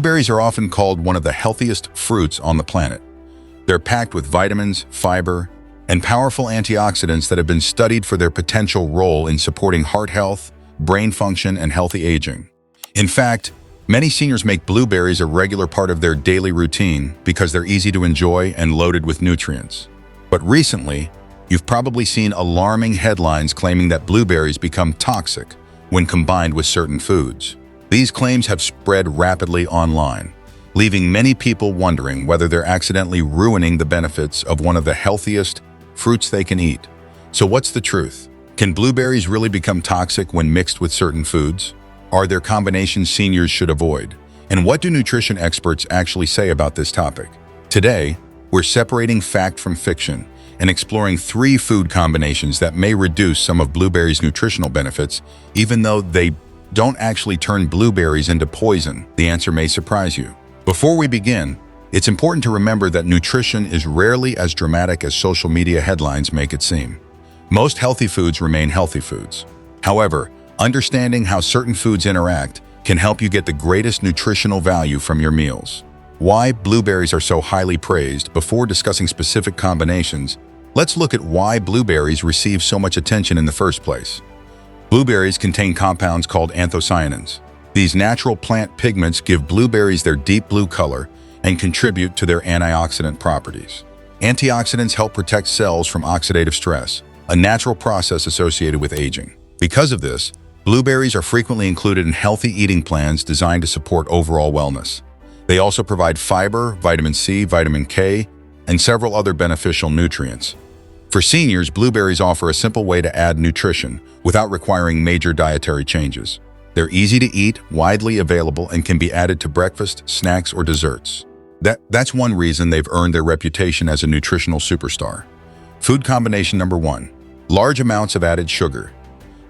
Blueberries are often called one of the healthiest fruits on the planet. They're packed with vitamins, fiber, and powerful antioxidants that have been studied for their potential role in supporting heart health, brain function, and healthy aging. In fact, many seniors make blueberries a regular part of their daily routine because they're easy to enjoy and loaded with nutrients. But recently, you've probably seen alarming headlines claiming that blueberries become toxic when combined with certain foods. These claims have spread rapidly online, leaving many people wondering whether they're accidentally ruining the benefits of one of the healthiest fruits they can eat. So what's the truth? Can blueberries really become toxic when mixed with certain foods? Are there combinations seniors should avoid? And what do nutrition experts actually say about this topic? Today, we're separating fact from fiction and exploring 3 food combinations that may reduce some of blueberries' nutritional benefits, even though they don't actually turn blueberries into poison. The answer may surprise you. Before we begin, it's important to remember that nutrition is rarely as dramatic as social media headlines make it seem. Most healthy foods remain healthy foods. However, understanding how certain foods interact can help you get the greatest nutritional value from your meals. Why blueberries are so highly praised. Before discussing specific combinations, let's look at why blueberries receive so much attention in the first place. Blueberries contain compounds called anthocyanins. These natural plant pigments give blueberries their deep blue color and contribute to their antioxidant properties. Antioxidants help protect cells from oxidative stress, a natural process associated with aging. Because of this, blueberries are frequently included in healthy eating plans designed to support overall wellness. They also provide fiber, vitamin C, vitamin K, and several other beneficial nutrients. For seniors, blueberries offer a simple way to add nutrition without requiring major dietary changes. They're easy to eat, widely available, and can be added to breakfast, snacks, or desserts. That's one reason they've earned their reputation as a nutritional superstar. Food combination number 1. Large amounts of added sugar.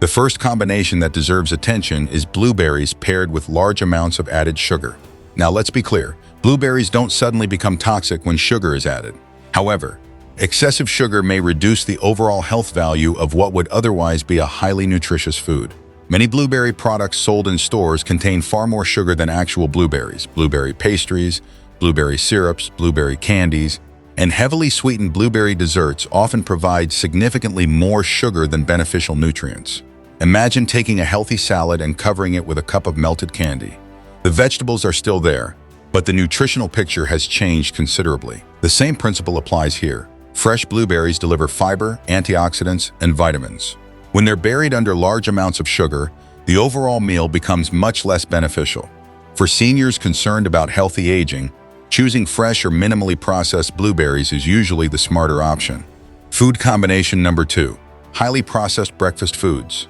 The first combination that deserves attention is blueberries paired with large amounts of added sugar. Now let's be clear, blueberries don't suddenly become toxic when sugar is added. However, excessive sugar may reduce the overall health value of what would otherwise be a highly nutritious food. Many blueberry products sold in stores contain far more sugar than actual blueberries. Blueberry pastries, blueberry syrups, blueberry candies, and heavily sweetened blueberry desserts often provide significantly more sugar than beneficial nutrients. Imagine taking a healthy salad and covering it with a cup of melted candy. The vegetables are still there, but the nutritional picture has changed considerably. The same principle applies here. Fresh blueberries deliver fiber, antioxidants, and vitamins. When they're buried under large amounts of sugar, the overall meal becomes much less beneficial. For seniors concerned about healthy aging, choosing fresh or minimally processed blueberries is usually the smarter option. Food combination number 2. Highly processed breakfast foods.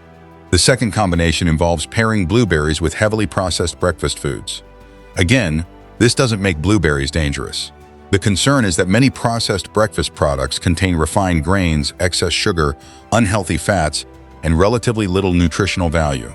The second combination involves pairing blueberries with heavily processed breakfast foods. Again, this doesn't make blueberries dangerous. The concern is that many processed breakfast products contain refined grains, excess sugar, unhealthy fats, and relatively little nutritional value.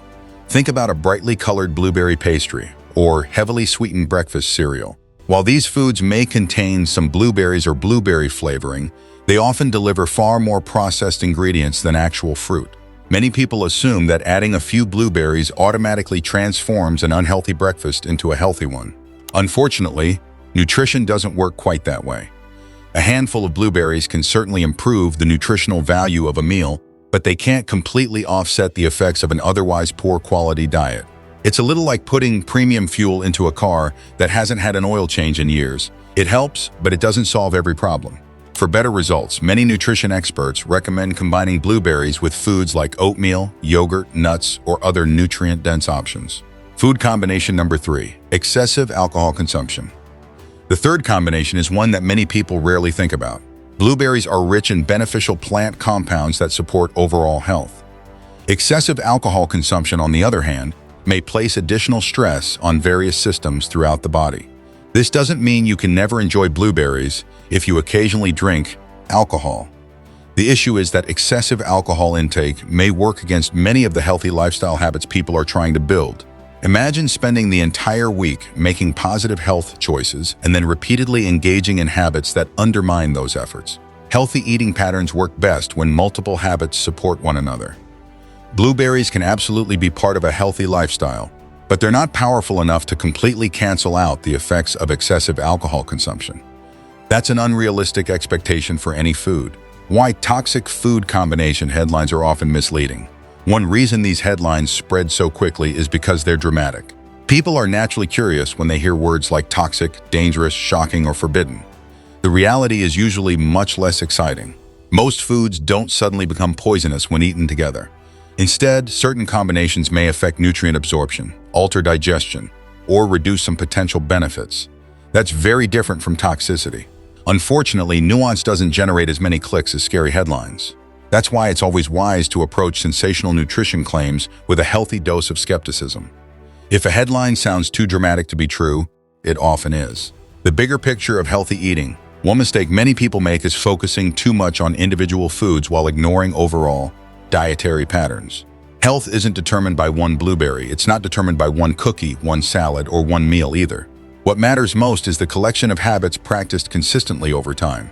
Think about a brightly colored blueberry pastry or heavily sweetened breakfast cereal. While these foods may contain some blueberries or blueberry flavoring, they often deliver far more processed ingredients than actual fruit. Many people assume that adding a few blueberries automatically transforms an unhealthy breakfast into a healthy one. Unfortunately, nutrition doesn't work quite that way. A handful of blueberries can certainly improve the nutritional value of a meal, but they can't completely offset the effects of an otherwise poor quality diet. It's a little like putting premium fuel into a car that hasn't had an oil change in years. It helps, but it doesn't solve every problem. For better results, many nutrition experts recommend combining blueberries with foods like oatmeal, yogurt, nuts, or other nutrient-dense options. Food combination number 3. Excessive alcohol consumption. The third combination is one that many people rarely think about. Blueberries are rich in beneficial plant compounds that support overall health. Excessive alcohol consumption, on the other hand, may place additional stress on various systems throughout the body. This doesn't mean you can never enjoy blueberries if you occasionally drink alcohol. The issue is that excessive alcohol intake may work against many of the healthy lifestyle habits people are trying to build. Imagine spending the entire week making positive health choices and then repeatedly engaging in habits that undermine those efforts. Healthy eating patterns work best when multiple habits support one another. Blueberries can absolutely be part of a healthy lifestyle, but they're not powerful enough to completely cancel out the effects of excessive alcohol consumption. That's an unrealistic expectation for any food. Why toxic food combination headlines are often misleading. One reason these headlines spread so quickly is because they're dramatic. People are naturally curious when they hear words like toxic, dangerous, shocking, or forbidden. The reality is usually much less exciting. Most foods don't suddenly become poisonous when eaten together. Instead, certain combinations may affect nutrient absorption, alter digestion, or reduce some potential benefits. That's very different from toxicity. Unfortunately, nuance doesn't generate as many clicks as scary headlines. That's why it's always wise to approach sensational nutrition claims with a healthy dose of skepticism. If a headline sounds too dramatic to be true, it often is. The bigger picture of healthy eating. One mistake many people make is focusing too much on individual foods while ignoring overall dietary patterns. Health isn't determined by one blueberry. It's not determined by one cookie, one salad, or one meal either. What matters most is the collection of habits practiced consistently over time.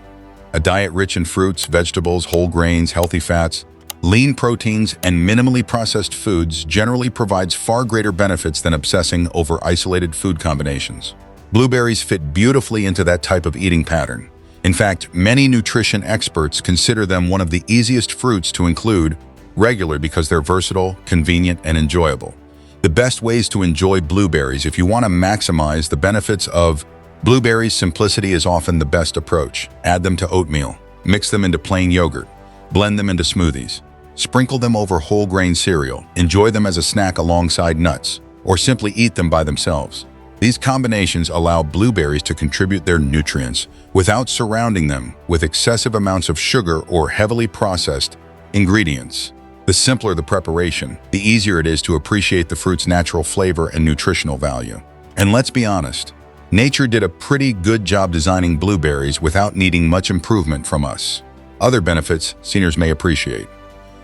A diet rich in fruits, vegetables, whole grains, healthy fats, lean proteins, and minimally processed foods generally provides far greater benefits than obsessing over isolated food combinations. Blueberries fit beautifully into that type of eating pattern. In fact, many nutrition experts consider them one of the easiest fruits to include regularly because they're versatile, convenient, and enjoyable. The best ways to enjoy blueberries if you want to maximize the benefits of blueberries, simplicity is often the best approach. Add them to oatmeal, mix them into plain yogurt, blend them into smoothies, sprinkle them over whole grain cereal, enjoy them as a snack alongside nuts, or simply eat them by themselves. These combinations allow blueberries to contribute their nutrients without surrounding them with excessive amounts of sugar or heavily processed ingredients. The simpler the preparation, the easier it is to appreciate the fruit's natural flavor and nutritional value. And let's be honest, nature did a pretty good job designing blueberries without needing much improvement from us. Other benefits seniors may appreciate.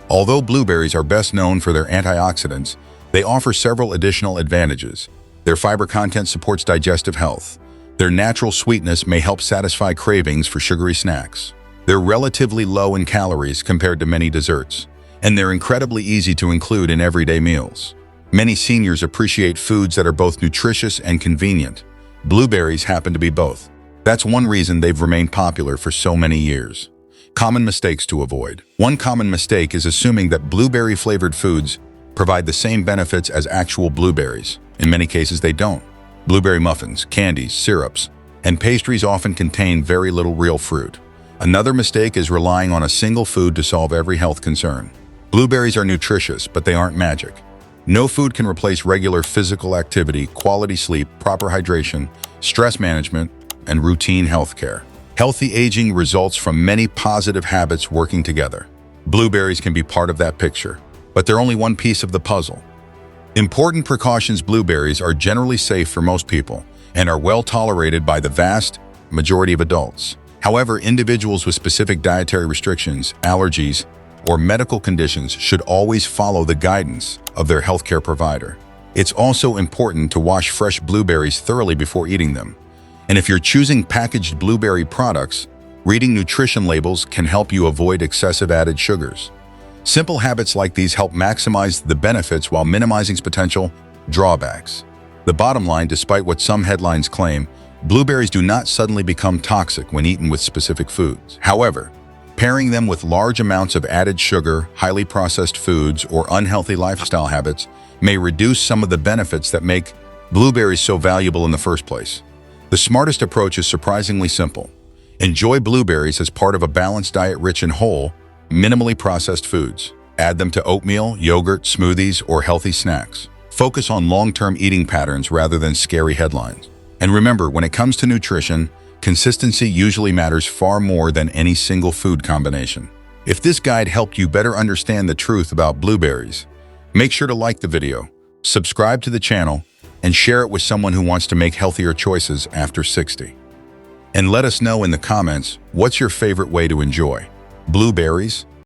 Although blueberries are best known for their antioxidants, they offer several additional advantages. Their fiber content supports digestive health. Their natural sweetness may help satisfy cravings for sugary snacks. They're relatively low in calories compared to many desserts, and they're incredibly easy to include in everyday meals. Many seniors appreciate foods that are both nutritious and convenient. Blueberries happen to be both. That's one reason they've remained popular for so many years. Common mistakes to avoid. One common mistake is assuming that blueberry-flavored foods provide the same benefits as actual blueberries. In many cases, they don't. Blueberry muffins, candies, syrups, and pastries often contain very little real fruit. Another mistake is relying on a single food to solve every health concern. Blueberries are nutritious, but they aren't magic. No food can replace regular physical activity, quality sleep, proper hydration, stress management, and routine health care. Healthy aging results from many positive habits working together. Blueberries can be part of that picture, but they're only one piece of the puzzle. Important precautions. Blueberries are generally safe for most people and are well tolerated by the vast majority of adults. However, individuals with specific dietary restrictions, allergies, or medical conditions should always follow the guidance of their healthcare provider. It's also important to wash fresh blueberries thoroughly before eating them. And if you're choosing packaged blueberry products, reading nutrition labels can help you avoid excessive added sugars. Simple habits like these help maximize the benefits while minimizing potential drawbacks. The bottom line, despite what some headlines claim, blueberries do not suddenly become toxic when eaten with specific foods. However, pairing them with large amounts of added sugar, highly processed foods, or unhealthy lifestyle habits may reduce some of the benefits that make blueberries so valuable in the first place. The smartest approach is surprisingly simple. Enjoy blueberries as part of a balanced diet rich in whole, minimally processed foods. Add them to oatmeal, yogurt, smoothies, or healthy snacks. Focus on long-term eating patterns rather than scary headlines. And remember, when it comes to nutrition, consistency usually matters far more than any single food combination. If this guide helped you better understand the truth about blueberries, make sure to like the video, subscribe to the channel, and share it with someone who wants to make healthier choices after 60. And let us know in the comments, what's your favorite way to enjoy blueberries?